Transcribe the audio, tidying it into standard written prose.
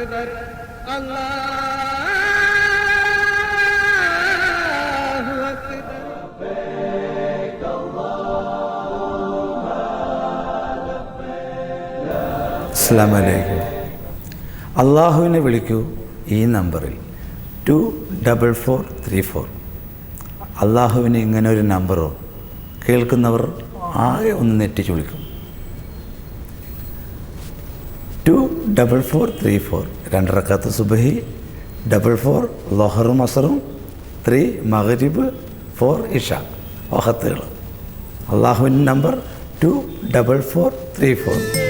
അക്ബർ അല്ലാഹു അക്ബർ. അസ്സലാമു അലൈക്കും. അള്ളാഹുവിനെ വിളിക്കൂ ഈ നമ്പറിൽ 24434. അള്ളാഹുവിന് ഇങ്ങനെ ഒരു നമ്പറോ കേൾക്കുന്നവർ ആകെ ഒന്ന് നെറ്റിച്ച് വിളിക്കും. 24434. 2 റക്അത്ത് സുബ്ഹി, 44 ളുഹറും അസറും, 3 മഗ്രിബ്, 4 ഇഷ വഖത്തുകൾ. അള്ളാഹുവിൻ്റെ നമ്പർ 24434.